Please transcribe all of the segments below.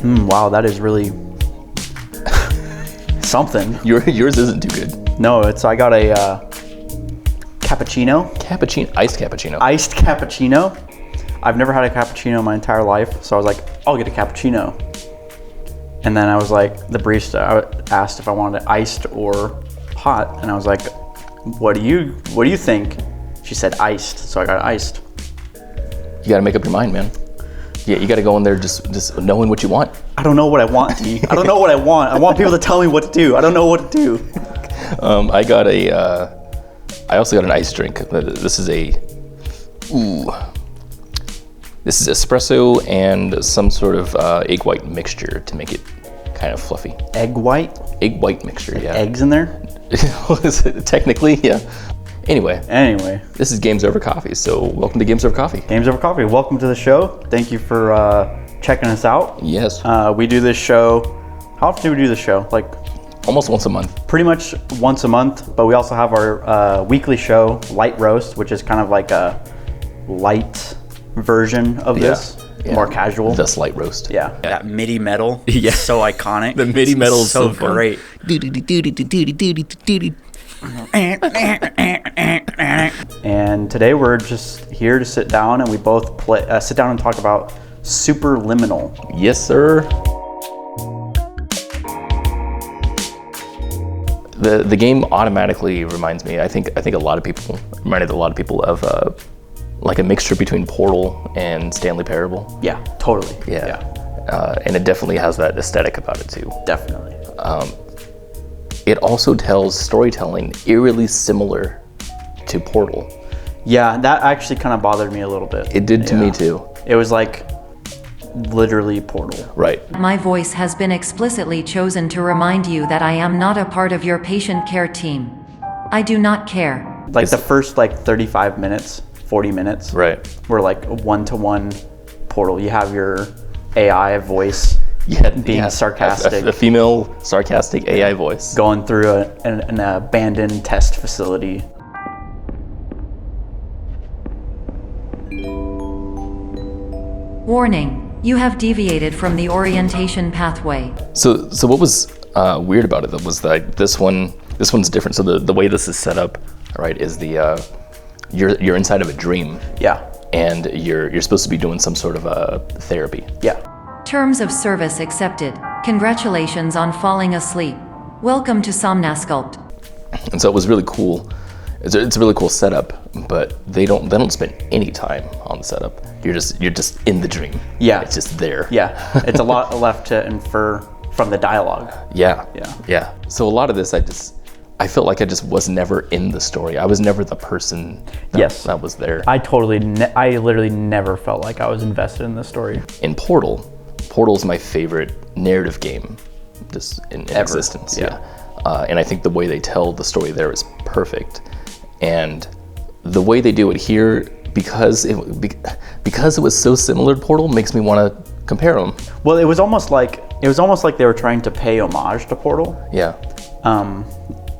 Wow, that is really something. Yours isn't too good. No, I got a cappuccino. Iced cappuccino. Iced cappuccino. I've never had a cappuccino my entire life, so I was like, I'll get a cappuccino. And then I was like, the barista asked if I wanted it iced or hot, and I was like, what do you think? She said iced, so I got it iced. You got to make up your mind, man. Yeah, you got to go in there just knowing what you want. I don't know what I want, T. I don't know what I want. I want people to tell me what to do. I don't know what to do. I also got an iced drink. This is espresso and some sort of egg white mixture to make it kind of fluffy. Egg white? Egg white mixture, like yeah. Eggs in there? Technically, yeah. Anyway, this is Games Over Coffee, so welcome to Games Over Coffee. Games Over Coffee, welcome to the show. Thank you for checking us out. Yes. We do this show, how often do we do this show? Like almost once a month. Pretty much once a month, but we also have our weekly show, Light Roast, which is kind of like a light version of this. Yeah. More casual. This Light Roast. Yeah. That MIDI metal. Yeah. So iconic. The MIDI metal is so great. And today we're just here to sit down and we both sit down and talk about Superliminal. Yes, sir. The game automatically reminds me. I think reminded a lot of people of like a mixture between Portal and Stanley Parable. Yeah, totally. Yeah. And it definitely has that aesthetic about it too. Definitely. It also tells storytelling eerily similar to Portal. Yeah, that actually kind of bothered me a little bit. It did to me too. It was like literally Portal. Right. My voice has been explicitly chosen to remind you that I am not a part of your patient care team. I do not care. Like the first 35 minutes, 40 minutes. Right. Were like a one-to-one Portal. You have your AI voice being sarcastic. A female sarcastic AI voice. Going through an abandoned test facility. Warning. You have deviated from the orientation pathway. So what was weird about it was that this one's different. So the way this is set up, right, is you're inside of a dream. Yeah. And you're supposed to be doing some sort of therapy. Yeah. Terms of service accepted. Congratulations on falling asleep. Welcome to Somnasculpt. And so it was really cool. It's a really cool setup, but they don't spend any time on the setup. You're just in the dream. Yeah. It's just there. Yeah. It's a lot left to infer from the dialogue. Yeah. Yeah. Yeah. So a lot of this I felt like I just was never in the story. I was never the person that was there. I literally never felt like I was invested in this story. In Portal's my favorite narrative game just in existence. Yeah. And I think the way they tell the story there is perfect. And the way they do it here, because it was so similar to Portal, makes me want to compare them. Well, it was almost like they were trying to pay homage to Portal. Yeah.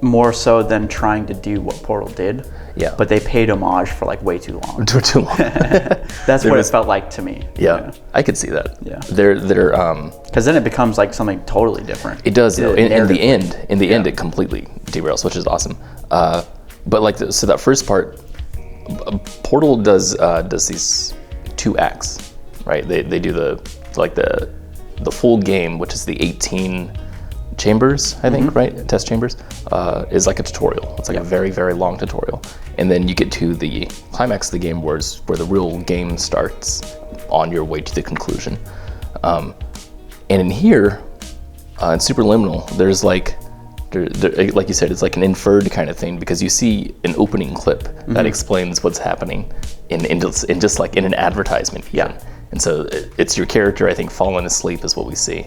More so than trying to do what Portal did. Yeah. But they paid homage for way too long. Too long. That's what it felt like to me. Yeah. I could see that. Yeah. They're because then it becomes like something totally different. It does. In the end, it completely derails, which is awesome. But so that first part, Portal does these 2 acts, right? They do the full game, which is the 18 chambers, I think, right? Test chambers, is like a tutorial. It's like a very, very long tutorial. And then you get to the climax of the game where the real game starts on your way to the conclusion. And in here, in Superliminal, there's like you said, it's like an inferred kind of thing because you see an opening clip that explains what's happening in just like in an advertisement. Yeah. And so it's your character, I think, falling asleep is what we see.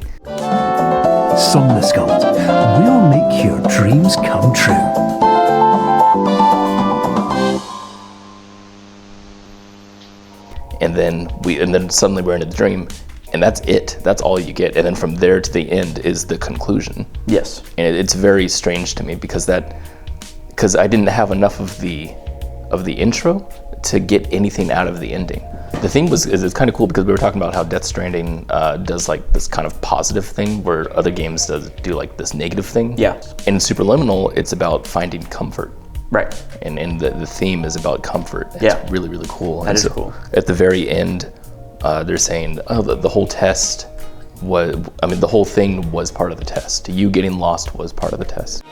Somnasculpt, we'll make your dreams come true. And then suddenly we're in a dream, and that's it. That's all you get. And then from there to the end is the conclusion. Yes. And it's very strange to me because I didn't have enough of the intro to get anything out of the ending. The thing is it's kind of cool because we were talking about how Death Stranding does like this kind of positive thing where other games do like this negative thing. Yeah. In Superliminal, it's about finding comfort. Right. And the theme is about comfort. It's Yeah. really, really cool. That is cool. At the very end, they're saying, oh, the whole test the whole thing was part of the test. You getting lost was part of the test.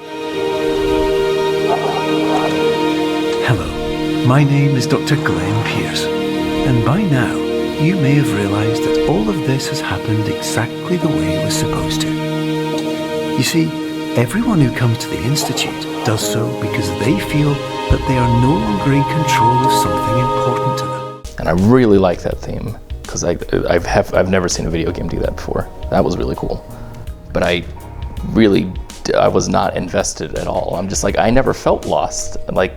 Hello, my name is Dr. Glenn Pierce, and by now you may have realised that all of this has happened exactly the way it was supposed to. You see, everyone who comes to the Institute does so because they feel that they are no longer in control of something important to them. And I really like that theme because I've never seen a video game do that before. That was really cool. But I was not invested at all. I'm just like, I never felt lost. Like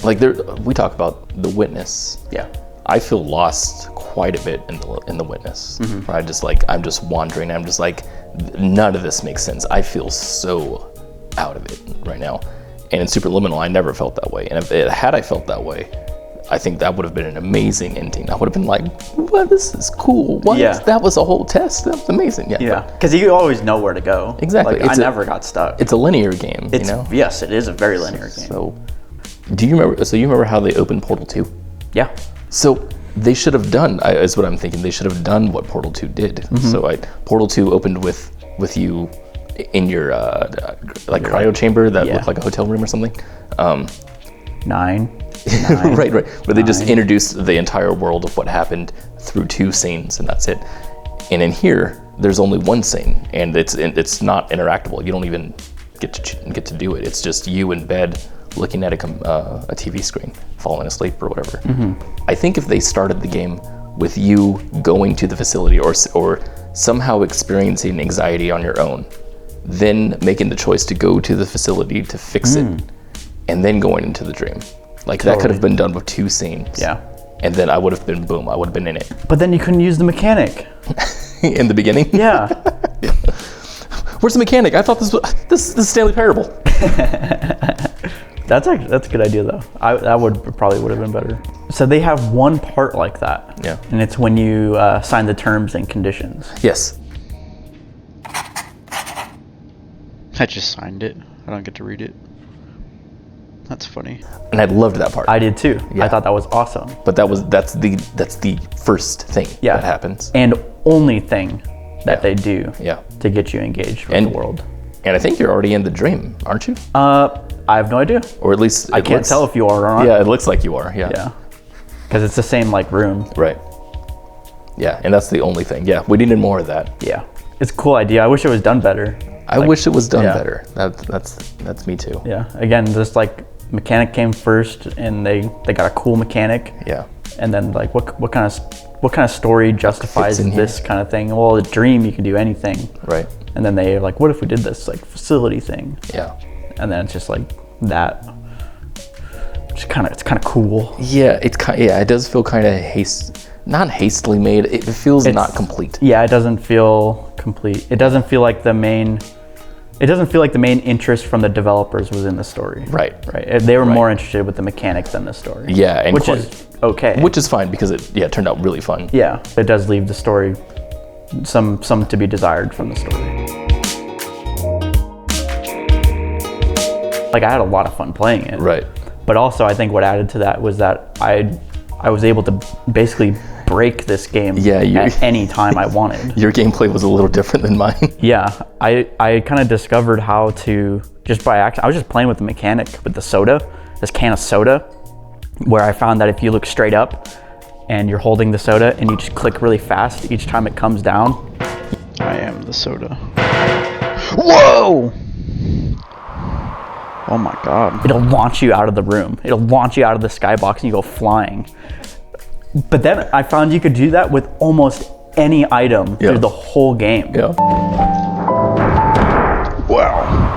we talk about The Witness. Yeah. I feel lost quite a bit in the Witness. Where I'm just wandering. I'm just like, none of this makes sense. I feel so out of it right now. And in Superliminal, I never felt that way. And had I felt that way, I think that would have been an amazing ending. I would have been like, "Well, this is cool. What? Yeah. That was a whole test. That was amazing." Yeah. Because you always know where to go. Exactly. Like, I never got stuck. It's a linear game. You know. Yes, it is a very linear game. So, do you remember? So you remember how they opened Portal 2? Yeah. So they should have done. Is what I'm thinking. They should have done what Portal 2 did. So Portal 2 opened with you in your cryo chamber that looked like a hotel room or something. 9. right. But they just introduced the entire world of what happened through 2 scenes, and that's it. And in here, there's only 1 scene, and it's not interactable. You don't even get to do it. It's just you in bed looking at a TV screen, falling asleep or whatever. I think if they started the game with you going to the facility or somehow experiencing anxiety on your own, then making the choice to go to the facility to fix it, and then going into the dream. Like that could have been done with 2 scenes. Yeah. And then I would have been boom. I would have been in it. But then you couldn't use the mechanic. In the beginning. Yeah. Yeah. Where's the mechanic? I thought this is Stanley Parable. That's a good idea though. That probably would have been better. So they have one part like that. Yeah. And it's when you sign the terms and conditions. Yes. I just signed it. I don't get to read it. That's funny. And I loved that part. I did too. Yeah. I thought that was awesome. But that's the first thing that happens. And only thing that they do Yeah. to get you engaged with the world. And I think you're already in the dream, aren't you? I have no idea. Or at least I can't tell if you are or not. Yeah, it looks like you are. Yeah. Yeah. Because it's the same like room. Right. Yeah, and that's the only thing. Yeah, we needed more of that. Yeah. It's a cool idea. I wish it was done better. I wish it was done better. That's me too. Yeah. Again, just like mechanic came first, and they got a cool mechanic. Yeah. And then like what kind of story justifies this kind of thing? Well, a dream you can do anything. Right. And then they're like, what if we did this like facility thing? Yeah. And then it's just like that. It's kind of cool. Yeah, it does feel kind of not hastily made. It feels not complete. Yeah, it doesn't feel complete. It doesn't feel like the main interest from the developers was in the story. Right. They were more interested with the mechanic than the story. Yeah, and which is okay. Which is fine because it turned out really fun. Yeah, it does leave the story some to be desired from the story. Like I had a lot of fun playing it. Right. But also I think what added to that was that I was able to basically break this game at any time I wanted. Your gameplay was a little different than mine. Yeah, I kind of discovered how to, just by accident, I was just playing with the mechanic with the soda, this can of soda, where I found that if you look straight up and you're holding the soda and you just click really fast each time it comes down. I am the soda. Whoa! Oh my God. It'll launch you out of the room. It'll launch you out of the skybox and you go flying. But then I found you could do that with almost any item through the whole game. Yeah. Wow.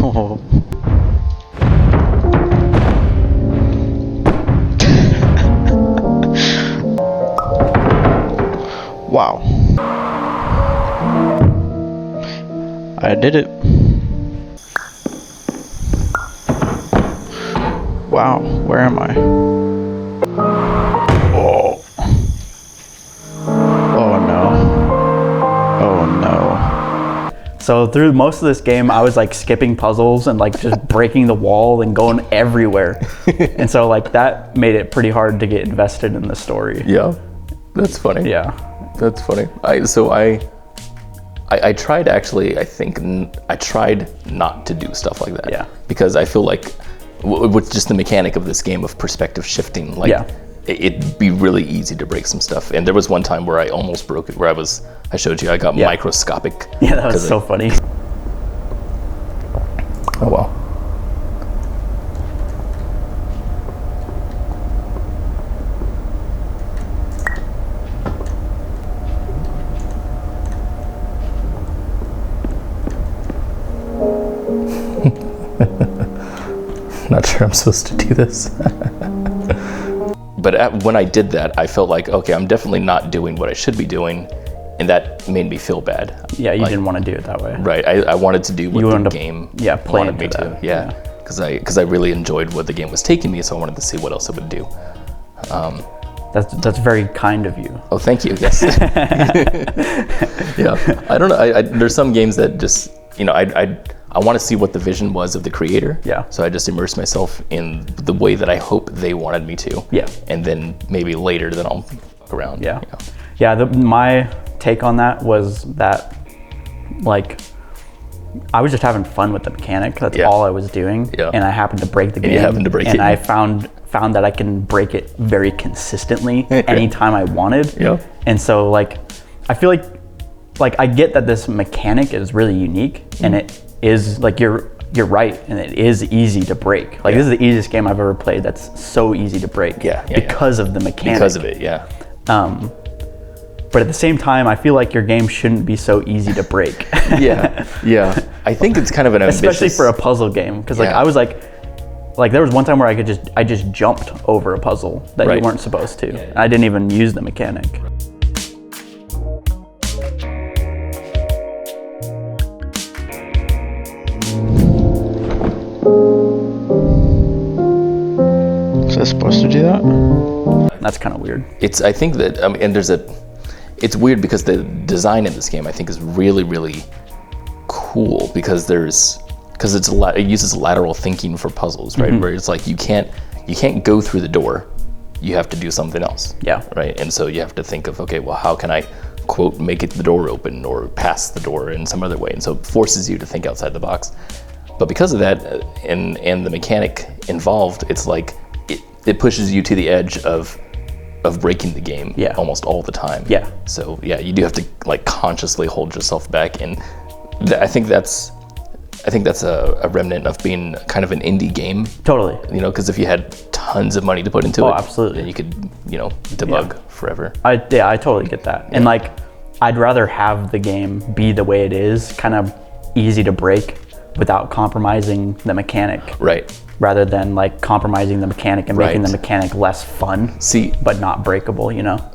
Oh. Wow. I did it. Wow, where am I? Oh. Oh no. Oh no. So through most of this game, I was like skipping puzzles and like just breaking the wall and going everywhere. And so like that made it pretty hard to get invested in the story. Yeah, that's funny. Yeah. That's funny. I tried actually, I tried not to do stuff like that. Yeah. Because I feel like with just the mechanic of this game of perspective shifting, like it'd be really easy to break some stuff. And there was one time where I almost broke it, where I showed you, I got microscopic. Yeah, that was so funny. Oh wow. Not sure I'm supposed to do this. But when I did that, I felt like, okay, I'm definitely not doing what I should be doing, and that made me feel bad. Yeah, you didn't want to do it that way. Right, I wanted to do what the game wanted me to. Yeah, because I really enjoyed what the game was taking me, so I wanted to see what else it would do. That's very kind of you. Oh, thank you. Yes. Yeah, I don't know. There's some games that just, I want to see what the vision was of the creator. Yeah. So I just immerse myself in the way that I hope they wanted me to. Yeah. And then maybe later, then I'll fuck around. Yeah. Yeah. My take on that was that, like, I was just having fun with the mechanic. That's all I was doing. Yeah. And I happened to break the game. And you happened to break it. And I found that I can break it very consistently anytime I wanted. Yeah. And so, like, I feel like I get that this mechanic is really unique, and it is, like, you're right, and it is easy to break. Like, this is the easiest game I've ever played that's so easy to break. Because of the mechanic. Because of it, yeah. But at the same time, I feel like your game shouldn't be so easy to break. Yeah. I think it's kind of an ambitious... Especially for a puzzle game, because I was like there was one time where I just jumped over a puzzle that you weren't supposed to. And I didn't even use the mechanic. Is that supposed to do that? That's kind of weird. I think that, it's weird because the design in this game I think is really, really cool because it uses lateral thinking for puzzles, right? Where it's like you can't go through the door, you have to do something else. Yeah. Right. And so you have to think of, okay, well, how can I quote make the door open or pass the door in some other way? And so it forces you to think outside the box. But because of that and the mechanic involved, it's like it pushes you to the edge of breaking the game almost all the time. Yeah. So you do have to like consciously hold yourself back, and I think that's a remnant of being kind of an indie game. Totally. Because if you had tons of money to put into it, absolutely, then you could debug forever. I totally get that. And like, I'd rather have the game be the way it is, kind of easy to break without compromising the mechanic. Right. Rather than like compromising the mechanic and making the mechanic less fun, but not breakable,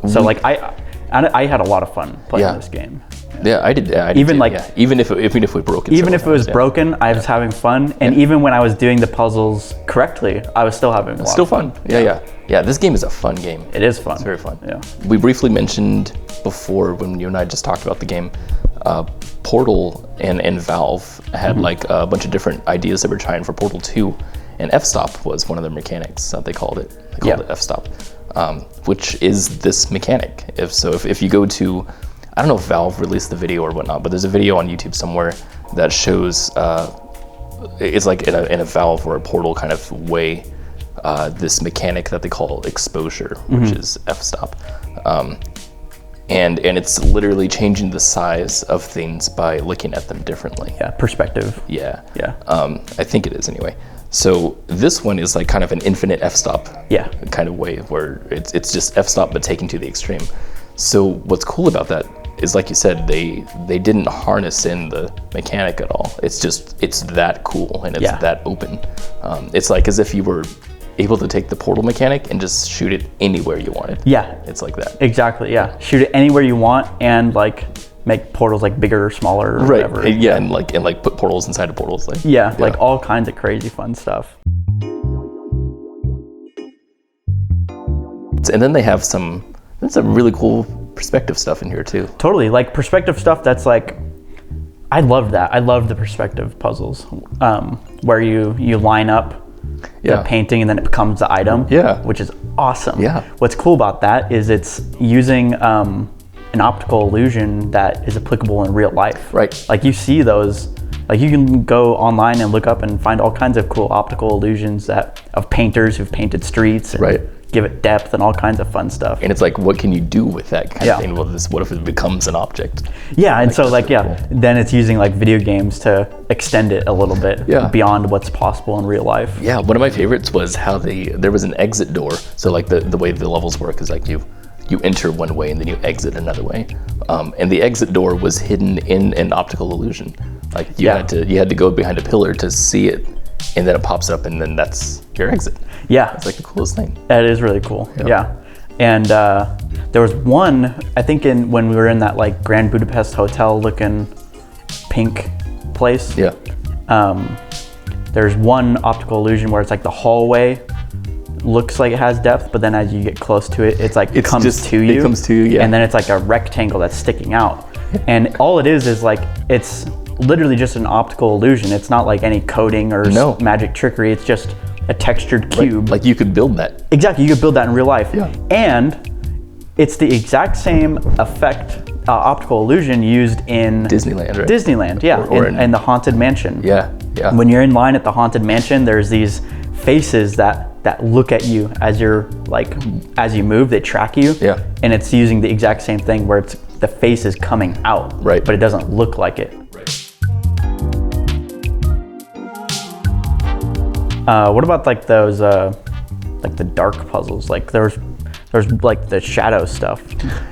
So like I had a lot of fun playing this game. Yeah, I did. Even if we broke it. Even if it was broken, I was having fun, and even when I was doing the puzzles correctly, I was still having a lot of fun. Yeah. This game is a fun game. It is fun. It's very fun. Yeah. We briefly mentioned before when you and I just talked about the game. Portal and Valve had like a bunch of different ideas that were trying for Portal 2, and f-stop was one of their mechanics that they called it. They called it f-stop, which is this mechanic. If you go to, I don't know if Valve released the video or whatnot, but there's a video on YouTube somewhere that shows it's like in a Valve or a Portal kind of way, this mechanic that they call exposure, which is f-stop. And it's literally changing the size of things by looking at them differently. Yeah, perspective. Yeah. I think it is anyway. So this one is like kind of an infinite f-stop kind of way where it's just f-stop but taken to the extreme. So what's cool about that is, like you said, they didn't harness in the mechanic at all. It's that cool and it's that open. It's like as if you were able to take the Portal mechanic and just shoot it anywhere you wanted. Yeah. It's like that. Exactly, yeah. Shoot it anywhere you want, and like make portals like bigger or smaller or Right. whatever. Yeah, and put portals inside of portals. Like, Yeah, like all kinds of crazy fun stuff. And then they have some really cool perspective stuff in here too. Totally, like perspective stuff. That's like, I love that. I love the perspective puzzles, where you line up the painting and then it becomes the item. Yeah. Which is awesome. Yeah. What's cool about that is it's using an optical illusion that is applicable in real life. Right. Like you see those, like you can go online and look up and find all kinds of cool optical illusions of painters who've painted streets and give it depth and all kinds of fun stuff. And it's like, what can you do with that kind of thing? Well, what if it becomes an object? Yeah, and so like, cool. then it's using like video games to extend it a little bit beyond what's possible in real life. Yeah, one of my favorites was how there was an exit door. So like the way the levels work is like you enter one way and then you exit another way. And the exit door was hidden in an optical illusion. Like you had to go behind a pillar to see it, and then it pops up and then that's your exit. Yeah. It's like the coolest thing. That is really cool. Yeah. And there was one, I think when we were in that like Grand Budapest Hotel looking pink place. Yeah. There's one optical illusion where it's like the hallway looks like it has depth, but then as you get close to it, it comes to you. It comes to you, yeah. And then it's like a rectangle that's sticking out. And all it is like, it's literally just an optical illusion. It's not like any coding or magic trickery. It's just a textured cube. Like you could build that. Exactly, you could build that in real life. Yeah. And it's the exact same effect, optical illusion used in Disneyland, right? Disneyland, yeah, Or in the Haunted Mansion. Yeah, yeah. When you're in line at the Haunted Mansion, there's these faces that look at you as you move, they track you. Yeah. And it's using the exact same thing where the face is coming out, right? But it doesn't look like it. What about like those, like the dark puzzles? Like there's like the shadow stuff.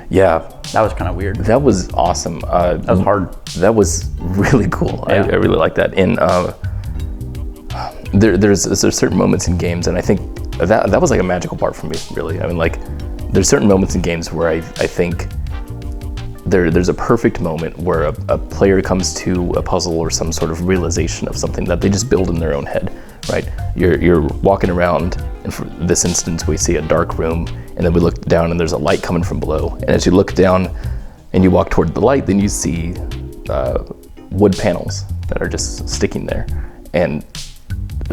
Yeah. That was kind of weird. That was awesome. That was hard. That was really cool. Yeah. I really like that. And there's certain moments in games, and I think that was like a magical part for me, really. I mean, like there's certain moments in games where I think there's a perfect moment where a player comes to a puzzle or some sort of realization of something that they just build in their own head, right? You're walking around, and for this instance, we see a dark room, and then we look down and there's a light coming from below. And as you look down and you walk toward the light, then you see wood panels that are just sticking there. And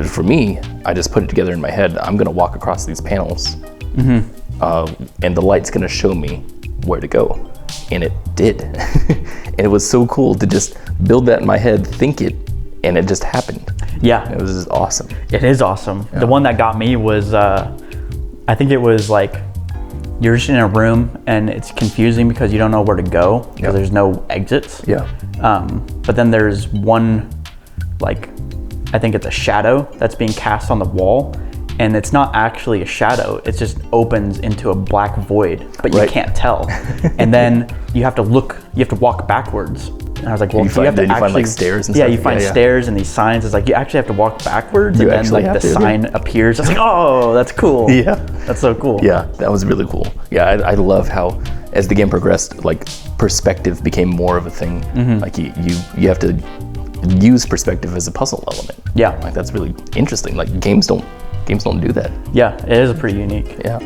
for me, I just put it together in my head. I'm gonna walk across these panels, and the light's gonna show me where to go. And it did. And it was so cool to just build that in my head, think it, and it just happened. Yeah. It was just awesome. It is awesome. Yeah. The one that got me was, I think it was like, you're just in a room and it's confusing because you don't know where to go because there's no exits. Yeah. But then there's one, like, I think it's a shadow that's being cast on the wall, and it's not actually a shadow. It just opens into a black void, but you can't tell. And then you have to walk backwards. And I was like, well, you find like stairs and stuff? Yeah, you find stairs and these signs. It's like, you actually have to walk backwards, and then like the sign appears. I was like, oh, that's cool. Yeah. That's so cool. Yeah, that was really cool. Yeah, I love how, as the game progressed, like perspective became more of a thing. Like you have to use perspective as a puzzle element. Yeah. Like that's really interesting. Like games don't do that. Yeah, it is pretty unique. Yeah.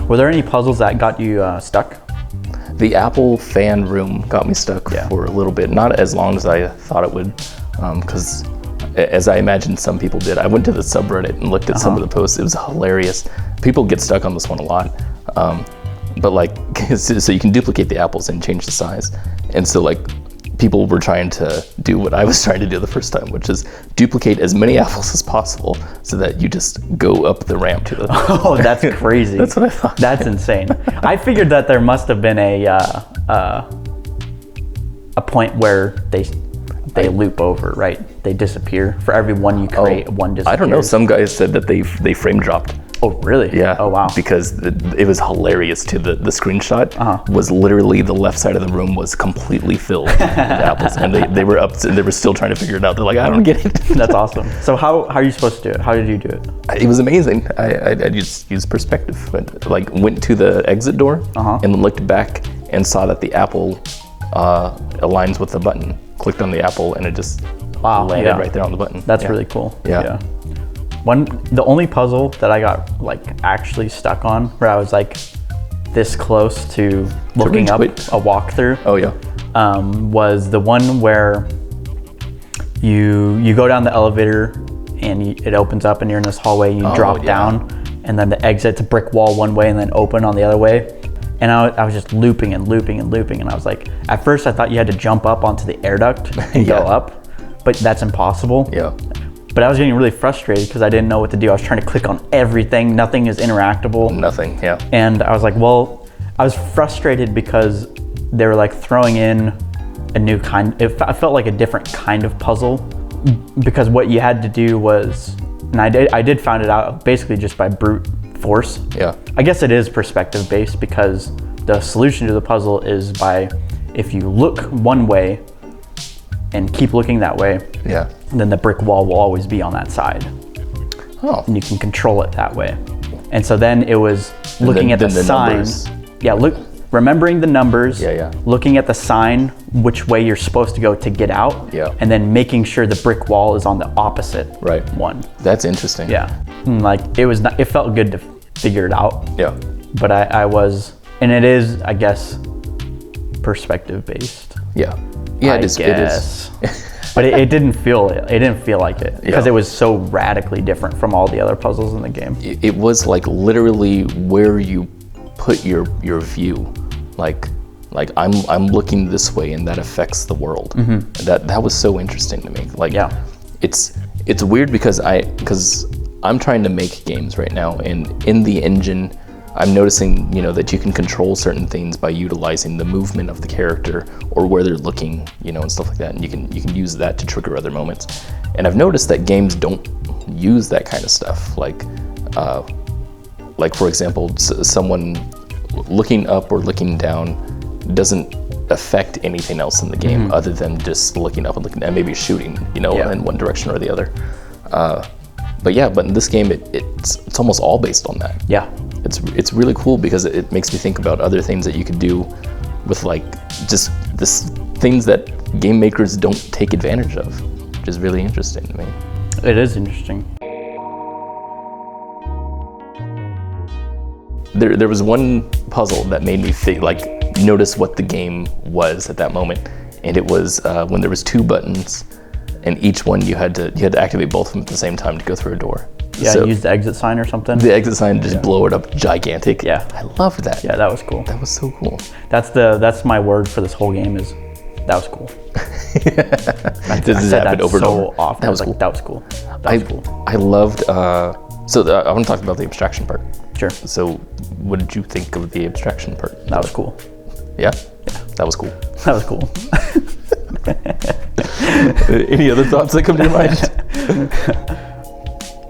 Were there any puzzles that got you stuck? The Apple fan room got me stuck for a little bit. Not as long as I thought it would, because as I imagined some people did. I went to the subreddit and looked at some of the posts. It was hilarious. People get stuck on this one a lot. But like, so you can duplicate the apples and change the size. And so like, people were trying to do what I was trying to do the first time, which is duplicate as many apples as possible so that you just go up the ramp to the Oh, that's crazy. That's what I thought. That's insane. I figured that there must have been a point where they loop over, right? They disappear. For every one you create, one disappears. I don't know. Some guys said that they frame dropped. Oh, really? Yeah. Oh, wow. Because it was hilarious too. The screenshot was literally the left side of the room was completely filled with apples, and they were up. They were still trying to figure it out. They're like, I don't get it. That's awesome. So how are you supposed to do it? How did you do it? It was amazing. I just used perspective. Went to the exit door and then looked back and saw that the apple aligns with the button. Clicked on the apple and it just landed right there on the button. That's really cool. Yeah. The only puzzle that I got like actually stuck on, where I was like this close to looking up a walkthrough. Oh yeah. Was the one where you go down the elevator and it opens up and you're in this hallway. You drop down, and then the exit's a brick wall one way and then open on the other way. And I was just looping and looping and looping, and I was like, at first I thought you had to jump up onto the air duct and go up, but that's impossible. Yeah. But I was getting really frustrated because I didn't know what to do. I was trying to click on everything. Nothing is interactable. Nothing, yeah. And I was like, well, I was frustrated because they were like throwing in a new kind. I felt like a different kind of puzzle, because what you had to do was, and I did find it out basically just by brute force. Yeah. I guess it is perspective based, because the solution to the puzzle is by, if you look one way and keep looking that way, then the brick wall will always be on that side. Oh. And you can control it that way. And so then it was looking at the sign. Remembering the numbers, looking at the sign, which way you're supposed to go to get out, and then making sure the brick wall is on the opposite one. That's interesting. Yeah. And like it felt good to figure it out. Yeah. But I was, and it is, I guess, perspective based. Yeah. Yeah, it is. But it didn't feel like it, because it was so radically different from all the other puzzles in the game. It was like literally where you put your view. Like I'm looking this way and that affects the world. That was so interesting to me. Like it's weird because I'm trying to make games right now, and in the engine I'm noticing, that you can control certain things by utilizing the movement of the character or where they're looking, and stuff like that. And you can use that to trigger other moments. And I've noticed that games don't use that kind of stuff. Like for example, someone looking up or looking down doesn't affect anything else in the game other than just looking up and looking and maybe shooting, in one direction or the other. But in this game, it's almost all based on that. Yeah. It's really cool because it makes me think about other things that you could do with just this things that game makers don't take advantage of, which is really interesting to me. It is interesting. There was one puzzle that made me notice what the game was at that moment, and it was when there was two buttons, and each one you had to activate both of them at the same time to go through a door. Yeah, so use the exit sign or something. The exit sign, just blow it up gigantic. Yeah, I loved that. Yeah, that was cool. That was so cool. That's my word for this whole game is that was cool. Does it happen over and over? Often. That was cool. That was cool. That was cool. I loved. I want to talk about the abstraction part. Sure. So, what did you think of the abstraction part? That was cool. Yeah. That was cool. That was cool. Any other thoughts that come to your mind?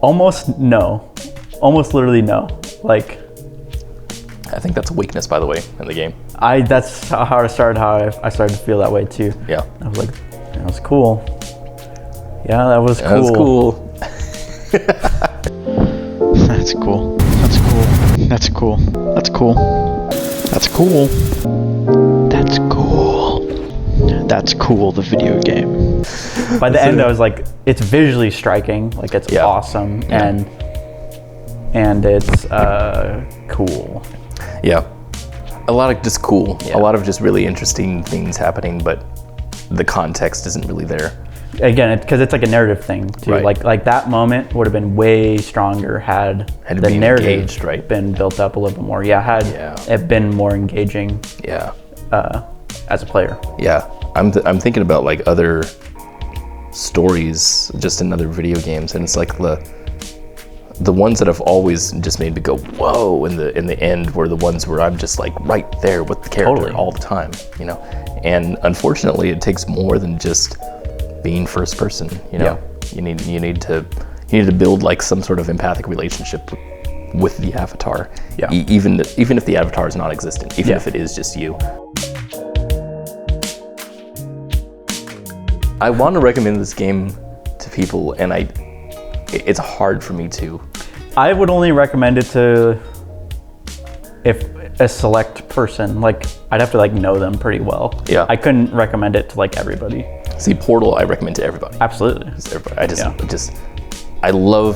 Almost no. Almost literally no. I think that's a weakness, by the way, in the game. That's how I started. I started to feel that way too. Yeah. I was like, that was cool. Yeah, that was cool. That was cool. That's cool. That's cool. That's cool. That's cool. That's cool. That's cool. That's cool, the video game. By the end, I was like, it's visually striking. It's awesome. And it's cool. Yeah. A lot of just cool. Yeah. A lot of just really interesting things happening, but the context isn't really there. Again, because it's like a narrative thing too. Right. Like that moment would have been way stronger had the narrative been built up a little bit more. Yeah, had it been more engaging. Yeah. As a player. Yeah, I'm thinking about other stories just in other video games, and it's the ones that have always just made me go whoa in the end were the ones where I'm just right there with the character all the time, And unfortunately, it takes more than just being first person, You need to build some sort of empathic relationship with the avatar. Yeah. Even if the avatar is non-existent, even if it is just you. I want to recommend this game to people, and it's hard for me to. I would only recommend it to if a select person, like I'd have to like know them pretty well. Yeah. I couldn't recommend it to like everybody. See, Portal, I recommend to everybody. Absolutely. I love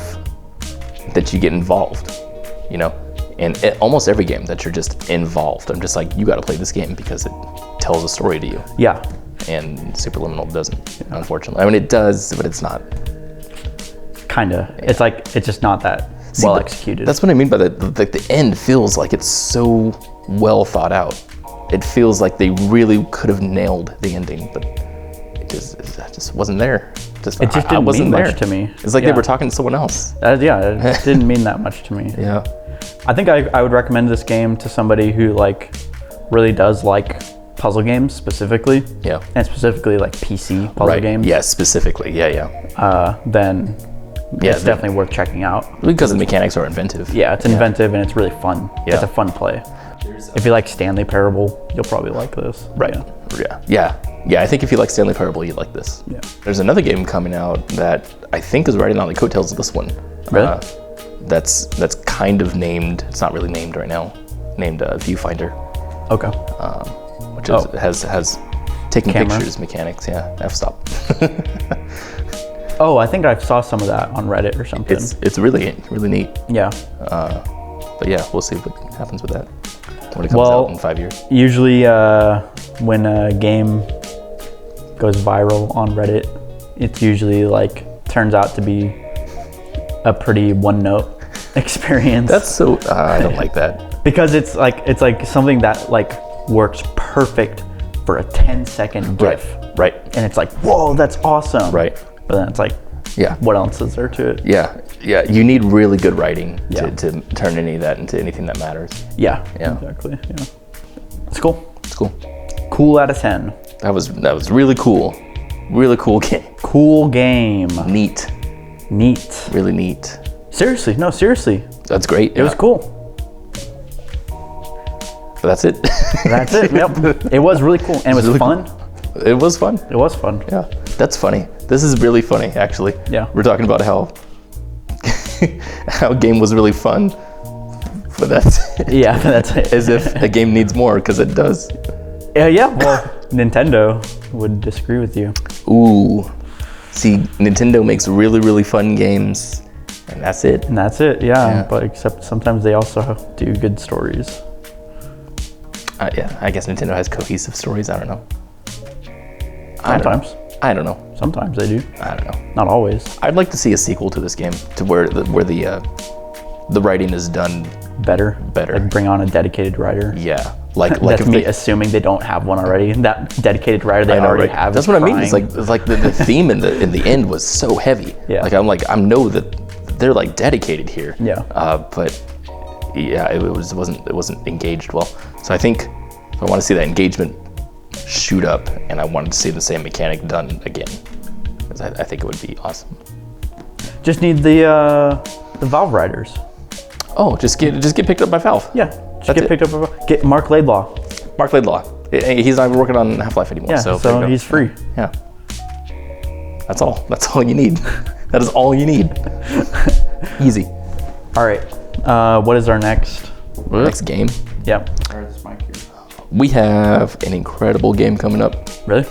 that you get involved, you know, and almost every game that you're just involved. I'm just like, you got to play this game because it tells a story to you. Yeah. And Superliminal doesn't, unfortunately. I mean, it does, but it's not. Kinda. It's like, it's just not that well executed. That's what I mean by the end feels like it's so well thought out. It feels like they really could have nailed the ending, but it just wasn't there. It just didn't mean much to me. It's like they were talking to someone else. It didn't mean that much to me. Yeah. I think I would recommend this game to somebody who like really does like puzzle games specifically. Yeah. And specifically like PC puzzle games. Yeah, specifically. Yeah. Then it's definitely worth checking out. Because the mechanics are inventive. Yeah, it's inventive and it's really fun. Yeah. It's a fun play. If you like Stanley Parable, you'll probably like this. Right. Yeah. I think if you like Stanley Parable, you like this. Yeah. There's another game coming out that I think is riding on the coattails of this one. Really? That's kind of named. It's not really named right now. Named Viewfinder. Okay. Which has taking pictures mechanics. Yeah. F-stop. Oh, I think I saw some of that on Reddit or something. It's really neat. Yeah. But yeah, we'll see what happens with that when it comes out in 5 years. Usually when a game goes viral on Reddit, it's usually like turns out to be a pretty one-note experience. That's so I don't like that. Because it's like something that like works perfect for a 10-second GIF. Right. And it's like, whoa, that's awesome. Right. But then it's like, what else is there to it? Yeah. You need really good writing to turn any of that into anything that matters. Yeah. Exactly. Yeah. It's cool. It's cool. Cool out of 10. That was really cool. Really cool game. Cool game. Neat. Really neat. Seriously. That's great. It was cool. But that's it. That's it. Yep. It was really cool. And it was really fun. Cool. It was fun. Yeah. That's funny. This is really funny, actually. Yeah. We're talking about how a game was really fun, but that's it. Yeah, that's it. As if a game needs more, because it does. Yeah. Well, Nintendo would disagree with you. Ooh. See, Nintendo makes really fun games, and that's it. Yeah. But except sometimes they also do good stories. Yeah, I guess Nintendo has cohesive stories. I don't know. Sometimes. I don't know. Sometimes they do. I don't know. Not always. I'd like to see a sequel to this game, to where the writing is done better. Like bring on a dedicated writer. Yeah. Like That's if me assuming they don't have one already. That dedicated writer they already have. That's what I mean. It's like the theme in the end was so heavy. Yeah. I know that they're like dedicated here. Yeah. But yeah, it wasn't engaged well. So I think if I want to see that engagement shoot up, and I wanted to see the same mechanic done again, because I think it would be awesome. Just need the Valve writers. Oh, just get picked up by Valve. Yeah, get picked up by Valve. Get Mark Laidlaw. He's not even working on Half-Life anymore. Yeah, so he's free. Yeah. That's all you need. That is all you need. Easy. All right. What is our next game? Yep. We have an incredible game coming up. Really?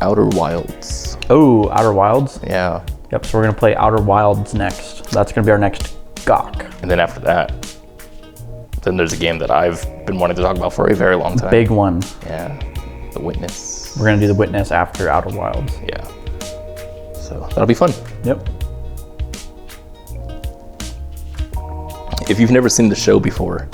Outer Wilds. Oh, Outer Wilds? Yeah. Yep, so we're going to play Outer Wilds next. That's going to be our next GOC. And then after that, then there's a game that I've been wanting to talk about for a very long time. Big one. Yeah. The Witness. We're going to do The Witness after Outer Wilds. Yeah. So that'll be fun. Yep. If you've never seen the show before,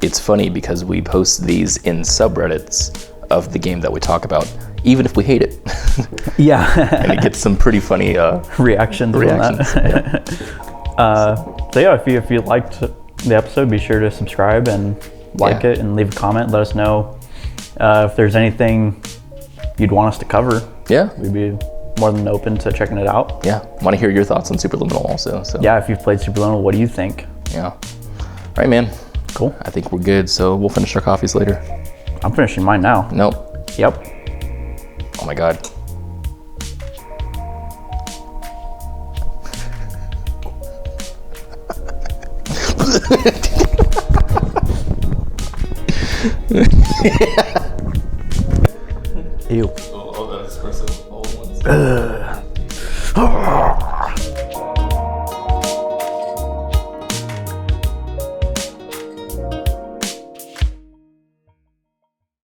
it's funny because we post these in subreddits of the game that we talk about, even if we hate it. Yeah. And it gets some pretty funny reactions. Yeah. So yeah, if you liked the episode, be sure to subscribe and like it and leave a comment. Let us know if there's anything you'd want us to cover. Yeah. We'd be more than open to checking it out. Yeah, want to hear your thoughts on Superliminal also. So Yeah, if you've played Superliminal, what do you think? yeah. All right, man. Cool. I think we're good. So we'll finish our coffees later. I'm finishing mine now. Nope. Yep. Oh my God. Ew. Oh, that espresso. All at once.